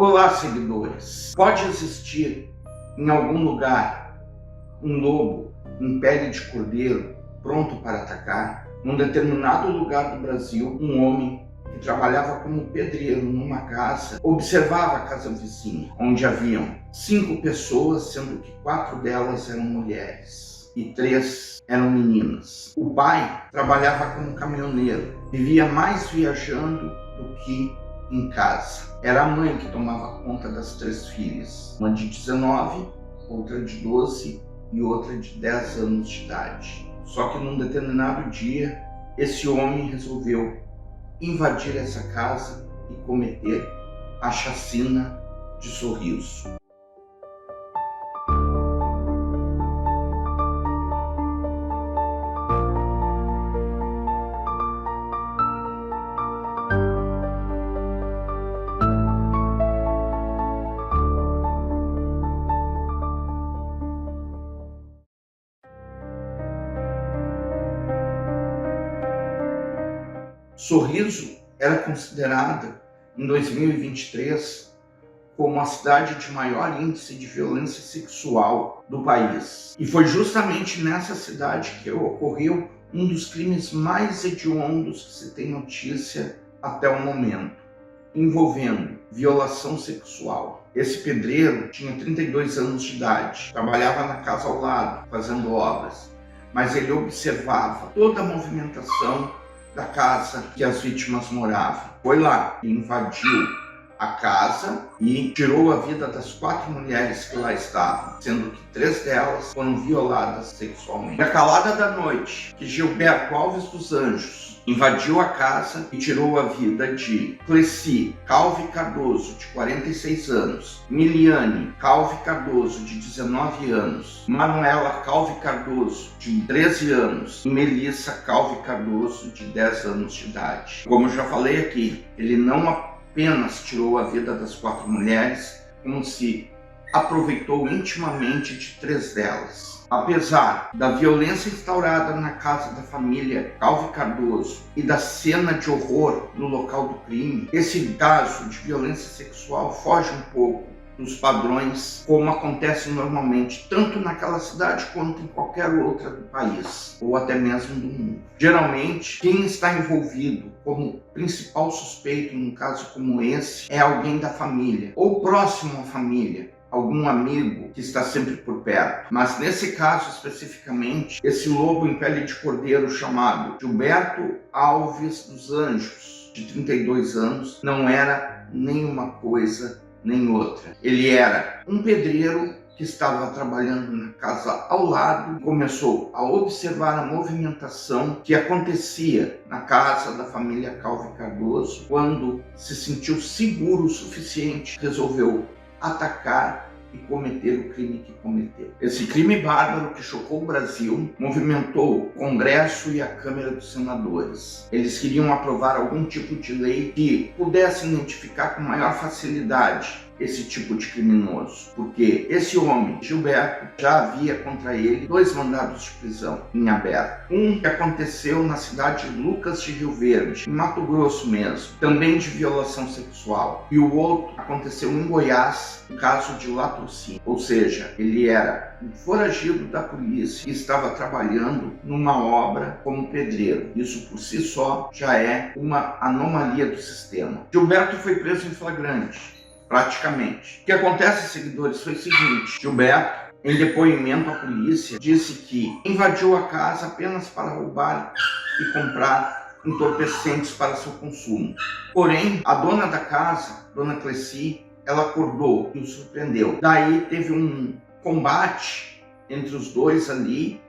Olá, seguidores! Pode existir em algum lugar um lobo em pele de cordeiro pronto para atacar? Num determinado lugar do Brasil, um homem que trabalhava como pedreiro numa casa observava a casa vizinha, onde haviam 5 pessoas, sendo que 4 delas eram mulheres e 3 eram meninas. O pai trabalhava como caminhoneiro, vivia mais viajando do que em casa. Era a mãe que tomava conta das 3 filhas, uma de 19, outra de 12 e outra de 10 anos de idade. Só que num determinado dia, esse homem resolveu invadir essa casa e cometer a chacina de Sorriso. Sorriso era considerada, em 2023, como a cidade de maior índice de violência sexual do país. E foi justamente nessa cidade que ocorreu um dos crimes mais hediondos que se tem notícia até o momento, envolvendo violação sexual. Esse pedreiro tinha 32 anos de idade, trabalhava na casa ao lado, fazendo obras, mas ele observava toda a movimentação da casa que as vítimas moravam. Foi lá e invadiu a casa e tirou a vida das 4 mulheres que lá estavam, sendo que 3 delas foram violadas sexualmente. Na calada da noite, que Gilberto Alves dos Anjos invadiu a casa e tirou a vida de Cleci Calvi Cardoso, de 46 anos, Miliane Calvi Cardoso, de 19 anos, Manuela Calvi Cardoso, de 13 anos, e Melissa Calvi Cardoso, de 10 anos de idade. Como eu já falei aqui, ele não apenas tirou a vida das 4 mulheres, como se aproveitou intimamente de 3 delas. Apesar da violência instaurada na casa da família Calvi Cardoso e da cena de horror no local do crime, esse caso de violência sexual foge um pouco dos padrões como acontece normalmente, tanto naquela cidade quanto em qualquer outra do país, ou até mesmo do mundo. Geralmente, quem está envolvido como principal suspeito num caso como esse é alguém da família, ou próximo à família, algum amigo que está sempre por perto. Mas nesse caso especificamente, esse lobo em pele de cordeiro chamado Gilberto Alves dos Anjos, de 32 anos, não era nenhuma coisa nem outra. Ele era um pedreiro que estava trabalhando na casa ao lado, começou a observar a movimentação que acontecia na casa da família Calvi Cardoso. Quando se sentiu seguro o suficiente, resolveu atacar e cometer o crime que cometeu. Esse crime bárbaro que chocou o Brasil movimentou o Congresso e a Câmara dos Senadores. Eles queriam aprovar algum tipo de lei que pudesse identificar com maior facilidade esse tipo de criminoso, porque esse homem, Gilberto, já havia contra ele 2 mandados de prisão em aberto. Um que aconteceu na cidade de Lucas de Rio Verde, em Mato Grosso mesmo, também de violação sexual, e o outro aconteceu em Goiás, no caso de latrocínio. Ou seja, ele era um foragido da polícia e estava trabalhando numa obra como pedreiro. Isso por si só já é uma anomalia do sistema. Gilberto foi preso em flagrante, praticamente. O que acontece, seguidores, foi o seguinte: Gilberto, em depoimento à polícia, disse que invadiu a casa apenas para roubar e comprar entorpecentes para seu consumo. Porém, a dona da casa, Dona Cleci, ela acordou e o surpreendeu. Daí teve um combate entre os dois ali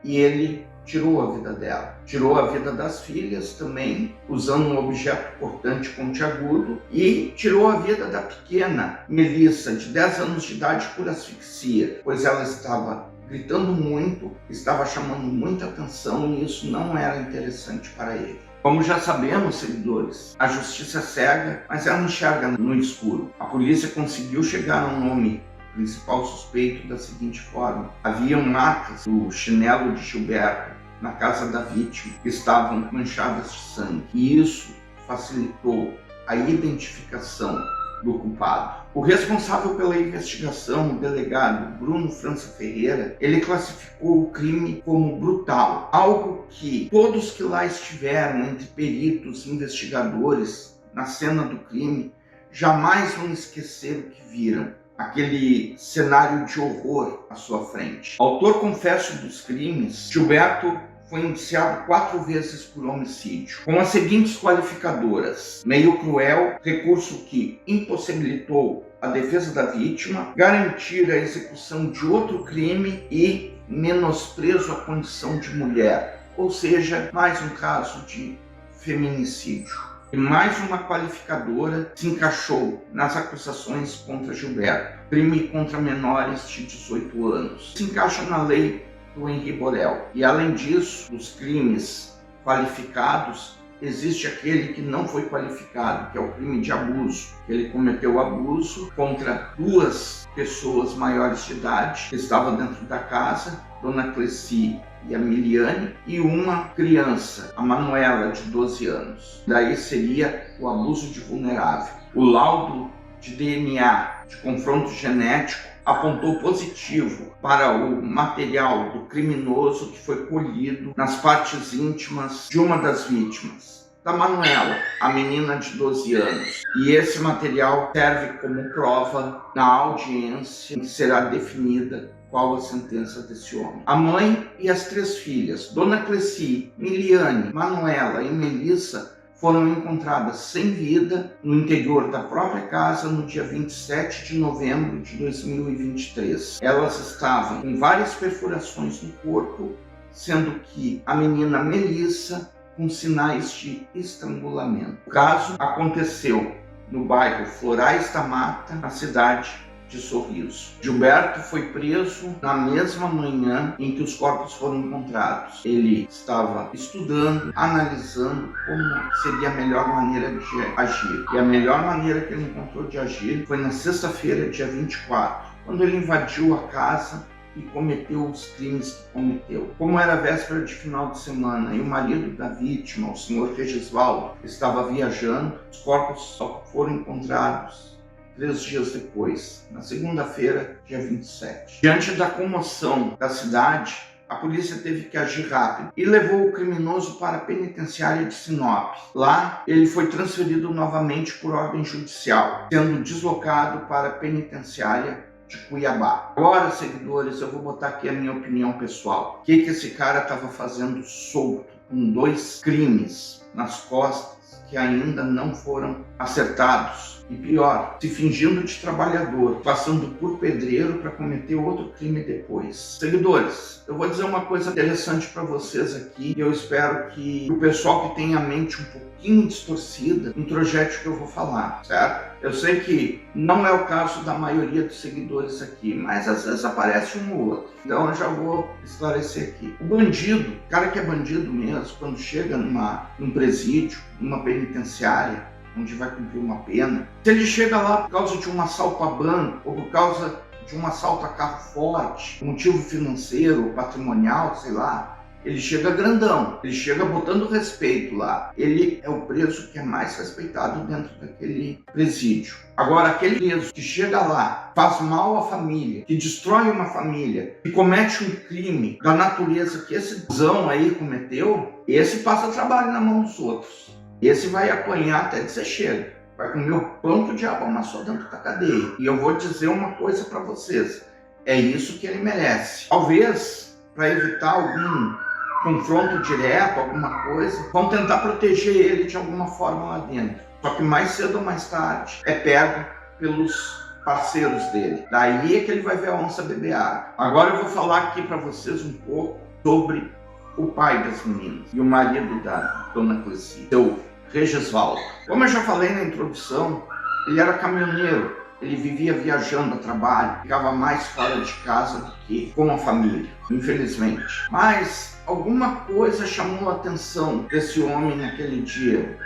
e ele tirou a vida dela. Tirou a vida das filhas também, usando um objeto cortante pontiagudo, e tirou a vida da pequena Melissa, de 10 anos de idade, por asfixia, pois ela estava gritando muito, estava chamando muita atenção e isso não era interessante para ele. Como já sabemos, seguidores, a justiça é cega, mas ela enxerga no escuro. A polícia conseguiu chegar ao nome principal suspeito da seguinte forma: haviam marcas do chinelo de Gilberto na casa da vítima que estavam manchadas de sangue, e isso facilitou a identificação do culpado. O responsável pela investigação, o delegado Bruno França Ferreira, ele classificou o crime como brutal, algo que todos que lá estiveram, entre peritos e investigadores, na cena do crime, jamais vão esquecer o que viram. Aquele cenário de horror à sua frente. Autor confesso dos crimes, Gilberto foi indiciado 4 vezes por homicídio, com as seguintes qualificadoras: meio cruel, recurso que impossibilitou a defesa da vítima, garantir a execução de outro crime e menosprezo à condição de mulher, ou seja, mais um caso de feminicídio. E mais uma qualificadora se encaixou nas acusações contra Gilberto: crime contra menores de 18 anos. Se encaixa na lei do Henri Borel. E além disso, dos crimes qualificados, existe aquele que não foi qualificado, que é o crime de abuso. Ele cometeu abuso contra 2 pessoas maiores de idade que estavam dentro da casa, Dona Cleci e a Miliane, e uma criança, a Manuela, de 12 anos. Daí seria o abuso de vulnerável. O laudo de DNA, de confronto genético, apontou positivo para o material do criminoso que foi colhido nas partes íntimas de uma das vítimas, da Manuela, a menina de 12 anos. E esse material serve como prova na audiência em que será definida qual a sentença desse homem. A mãe e as 3 filhas, Dona Cleci, Miliane, Manuela e Melissa, foram encontradas sem vida no interior da própria casa no dia 27 de novembro de 2023. Elas estavam com várias perfurações no corpo, sendo que a menina Melissa com sinais de estrangulamento. O caso aconteceu no bairro Florais da Mata, na cidade de Sorriso. Gilberto foi preso na mesma manhã em que os corpos foram encontrados. Ele estava estudando, analisando como seria a melhor maneira de agir. E a melhor maneira que ele encontrou de agir foi na sexta-feira, dia 24, quando ele invadiu a casa e cometeu os crimes que cometeu. Como era véspera de final de semana e o marido da vítima, o senhor Regisvaldo, estava viajando, os corpos só foram encontrados 3 dias depois, na segunda-feira, dia 27. Diante da comoção da cidade, a polícia teve que agir rápido e levou o criminoso para a penitenciária de Sinop. Lá, ele foi transferido novamente por ordem judicial, sendo deslocado para a penitenciária de Cuiabá. Agora, seguidores, eu vou botar aqui a minha opinião pessoal. O que esse cara estava fazendo solto, com 2 crimes nas costas que ainda não foram acertados? E pior, se fingindo de trabalhador, passando por pedreiro para cometer outro crime depois. Seguidores, eu vou dizer uma coisa interessante para vocês aqui, e eu espero que o pessoal que tem a mente um pouquinho distorcida introjete o que eu vou falar, certo? Eu sei que não é o caso da maioria dos seguidores aqui, mas às vezes aparece um ou outro. Então eu já vou esclarecer aqui. O bandido, o cara que é bandido mesmo, quando chega num presídio, numa penitenciária, onde vai cumprir uma pena, se ele chega lá por causa de um assalto a banco ou por causa de um assalto a carro forte, motivo financeiro, patrimonial, sei lá, ele chega grandão, ele chega botando respeito lá. Ele é o preso que é mais respeitado dentro daquele presídio. Agora, aquele preso que chega lá, faz mal à família, que destrói uma família, que comete um crime da natureza que esse zão aí cometeu, esse passa trabalho na mão dos outros. Esse vai apanhar até dizer chega. Vai comer o pão que o diabo amassou dentro da cadeia. E eu vou dizer uma coisa para vocês. É isso que ele merece. Talvez, para evitar algum confronto direto, alguma coisa, vão tentar proteger ele de alguma forma lá dentro. Só que mais cedo ou mais tarde é pego pelos parceiros dele. Daí é que ele vai ver a onça beber água. Agora eu vou falar aqui para vocês um pouco sobre o pai das meninas e o marido da Dona Cleci, seu Regisvaldo. Como eu já falei na introdução, ele era caminhoneiro, ele vivia viajando a trabalho, ficava mais fora de casa do que com a família, infelizmente. Mas alguma coisa chamou a atenção desse homem naquele dia,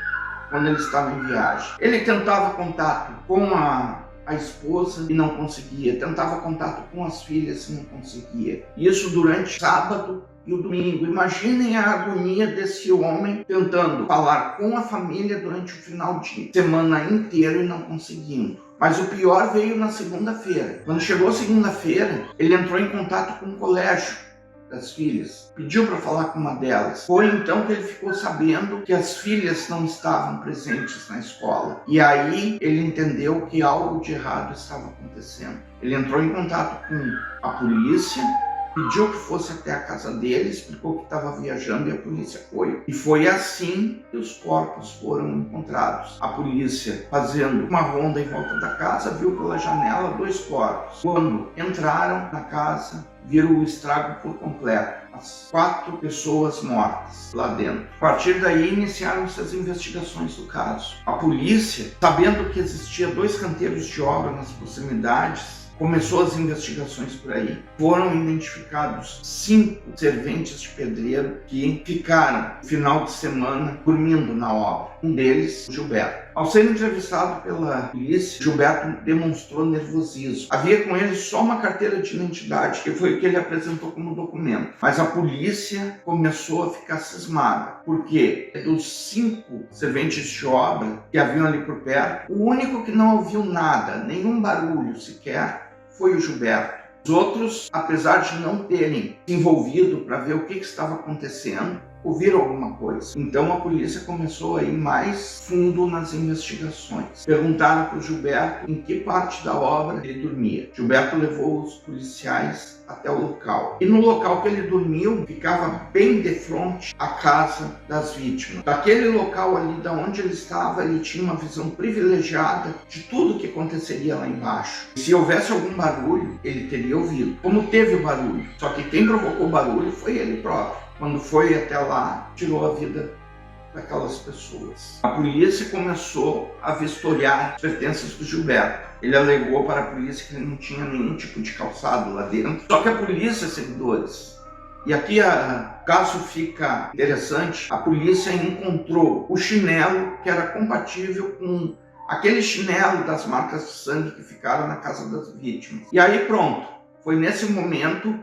quando ele estava em viagem. Ele tentava contato com a esposa e não conseguia, tentava contato com as filhas e não conseguia. Isso durante sábado e o domingo. Imaginem a agonia desse homem tentando falar com a família durante o final de semana inteiro e não conseguindo. Mas o pior veio na segunda-feira. Quando chegou segunda-feira, ele entrou em contato com o colégio das filhas, pediu para falar com uma delas. Foi então que ele ficou sabendo que as filhas não estavam presentes na escola. E aí ele entendeu que algo de errado estava acontecendo. Ele entrou em contato com a polícia, pediu que fosse até a casa dele, explicou que estava viajando e a polícia foi. E foi assim que os corpos foram encontrados. A polícia, fazendo uma ronda em volta da casa, viu pela janela 2 corpos. Quando entraram na casa, viram o estrago por completo. As 4 pessoas mortas lá dentro. A partir daí, iniciaram-se as investigações do caso. A polícia, sabendo que existia 2 canteiros de obra nas proximidades, começou as investigações por aí. Foram identificados 5 serventes de pedreiro que ficaram no final de semana dormindo na obra. Um deles, Gilberto. Ao ser entrevistado pela polícia, Gilberto demonstrou nervosismo. Havia com ele só uma carteira de identidade, que foi o que ele apresentou como documento. Mas a polícia começou a ficar cismada, porque dos 5 serventes de obra que haviam ali por perto, o único que não ouviu nada, nenhum barulho sequer, foi o Gilberto. Os outros, apesar de não terem se envolvido para ver o que estava acontecendo, ouviram alguma coisa. Então a polícia começou a ir mais fundo nas investigações. Perguntaram para o Gilberto em que parte da obra ele dormia. Gilberto levou os policiais até o local. E no local que ele dormiu, ficava bem de frente à casa das vítimas. Daquele local ali, da onde ele estava, ele tinha uma visão privilegiada de tudo que aconteceria lá embaixo. E se houvesse algum barulho, ele teria ouvido. Como teve o barulho, só que quem provocou o barulho foi ele próprio. Quando foi até lá, tirou a vida daquelas pessoas. A polícia começou a vistoriar as pertences do Gilberto. Ele alegou para a polícia que ele não tinha nenhum tipo de calçado lá dentro. Só que a polícia, seguidores, e aqui o caso fica interessante, a polícia encontrou o chinelo que era compatível com aquele chinelo das marcas de sangue que ficaram na casa das vítimas. E aí pronto, foi nesse momento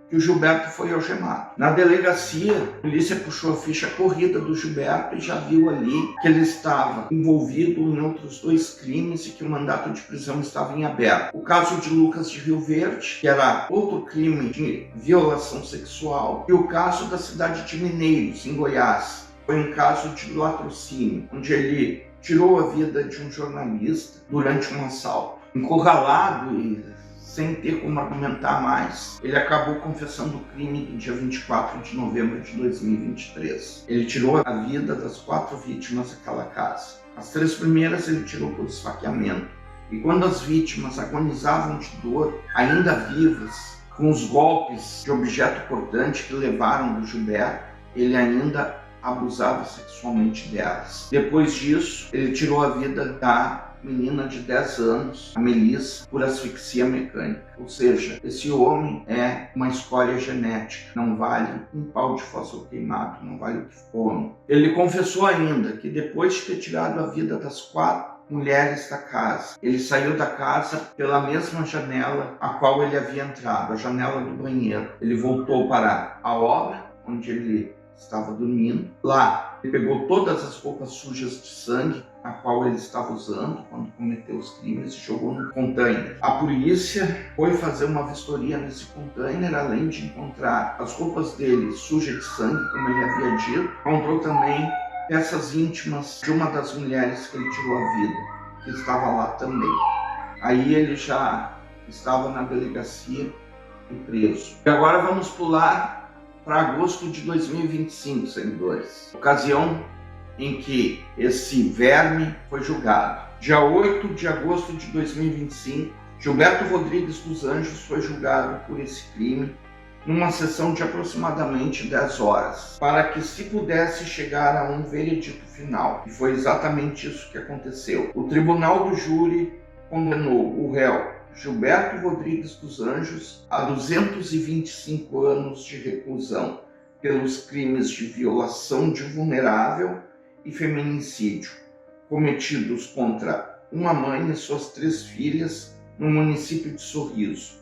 que o Gilberto foi algemado. Na delegacia, a polícia puxou a ficha corrida do Gilberto e já viu ali que ele estava envolvido em outros 2 crimes e que o mandato de prisão estava em aberto. O caso de Lucas de Rio Verde, que era outro crime de violação sexual, e o caso da cidade de Mineiros, em Goiás. Foi um caso de latrocínio, onde ele tirou a vida de um jornalista durante um assalto. Encurralado e sem ter como argumentar mais, ele acabou confessando o crime do dia 24 de novembro de 2023. Ele tirou a vida das 4 vítimas daquela casa. As 3 primeiras ele tirou por esfaqueamento. E quando as vítimas agonizavam de dor, ainda vivas, com os golpes de objeto cortante que levaram do Gilberto, ele ainda abusava sexualmente delas. Depois disso, ele tirou a vida da menina de 10 anos, a Melissa, por asfixia mecânica. Ou seja, esse homem é uma escolha genética, não vale um pau de fósforo queimado, não vale o que come. Ele confessou ainda que depois de ter tirado a vida das 4 mulheres da casa, ele saiu da casa pela mesma janela a qual ele havia entrado, a janela do banheiro. Ele voltou para a obra, onde ele estava dormindo. Lá, ele pegou todas as roupas sujas de sangue, a qual ele estava usando quando cometeu os crimes, e jogou no container. A polícia foi fazer uma vistoria nesse container, além de encontrar as roupas dele sujas de sangue, como ele havia dito. Encontrou também peças íntimas de uma das mulheres que ele tirou a vida, que estava lá também. Aí ele já estava na delegacia e preso. E agora vamos pular para agosto de 2025, seguidores. Ocasião em que esse verme foi julgado. Dia 8 de agosto de 2025, Gilberto Rodrigues dos Anjos foi julgado por esse crime numa sessão de aproximadamente 10 horas, para que se pudesse chegar a um veredito final. E foi exatamente isso que aconteceu. O tribunal do júri condenou o réu Gilberto Rodrigues dos Anjos a 225 anos de reclusão pelos crimes de violação de vulnerável e feminicídio cometidos contra uma mãe e suas 3 filhas no município de Sorriso.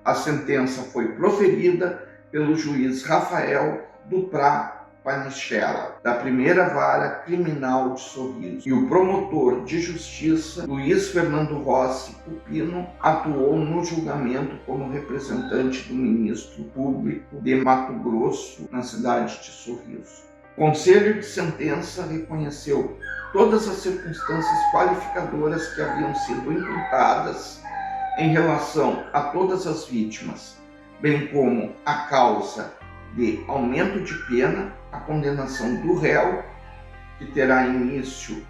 A sentença foi proferida pelo juiz Rafael Duprá Panicella, da primeira vara criminal de Sorriso, e o promotor de justiça Luiz Fernando Rossi Pupino atuou no julgamento como representante do ministro público de Mato Grosso, na cidade de Sorriso. O Conselho de Sentença reconheceu todas as circunstâncias qualificadoras que haviam sido imputadas em relação a todas as vítimas, bem como a causa de aumento de pena, a condenação do réu, que terá início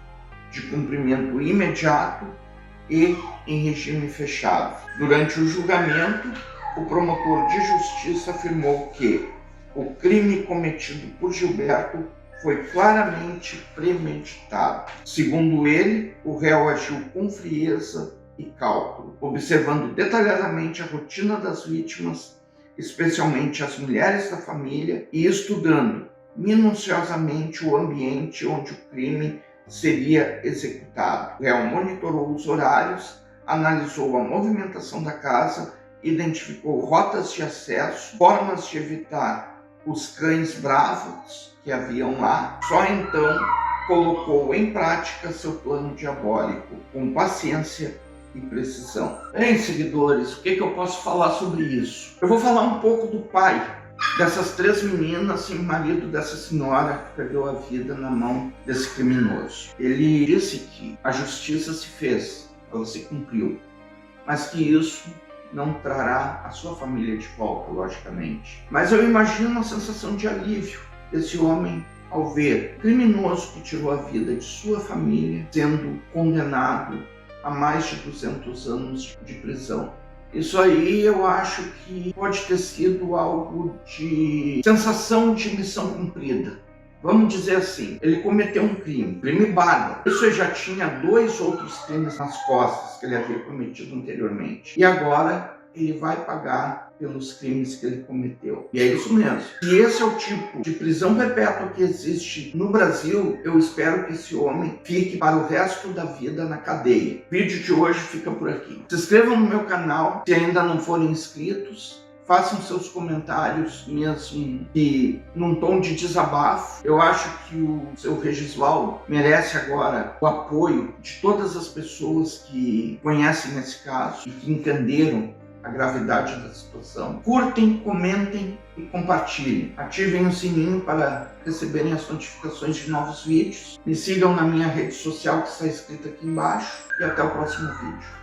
de cumprimento imediato e em regime fechado. Durante o julgamento, o promotor de justiça afirmou que o crime cometido por Gilberto foi claramente premeditado. Segundo ele, o réu agiu com frieza e cálculo, observando detalhadamente a rotina das vítimas, especialmente as mulheres da família, e estudando minuciosamente o ambiente onde o crime seria executado. O réu monitorou os horários, analisou a movimentação da casa, identificou rotas de acesso, formas de evitar os cães bravos que haviam lá. Só então colocou em prática seu plano diabólico, com paciência e precisão. Bem, seguidores, o que eu posso falar sobre isso? Eu vou falar um pouco do pai dessas 3 meninas e marido dessa senhora que perdeu a vida na mão desse criminoso. Ele disse que a justiça se fez, ela se cumpriu, mas que isso não trará a sua família de volta, logicamente. Mas eu imagino a sensação de alívio desse homem ao ver o criminoso que tirou a vida de sua família sendo condenado a mais de 200 anos de prisão. Isso aí eu acho que pode ter sido algo de sensação de missão cumprida. Vamos dizer assim, ele cometeu um crime bárbaro. Isso ele já tinha 2 outros crimes nas costas que ele havia cometido anteriormente. E agora ele vai pagar pelos crimes que ele cometeu. E é isso mesmo. Se esse é o tipo de prisão perpétua que existe no Brasil, eu espero que esse homem fique para o resto da vida na cadeia. O vídeo de hoje fica por aqui. Se inscrevam no meu canal se ainda não forem inscritos. Façam seus comentários mesmo que num tom de desabafo. Eu acho que o seu Regisvaldo merece agora o apoio de todas as pessoas que conhecem esse caso e que entenderam a gravidade da situação. Curtem, comentem e compartilhem. Ativem o sininho para receberem as notificações de novos vídeos. Me sigam na minha rede social que está escrita aqui embaixo e até o próximo vídeo.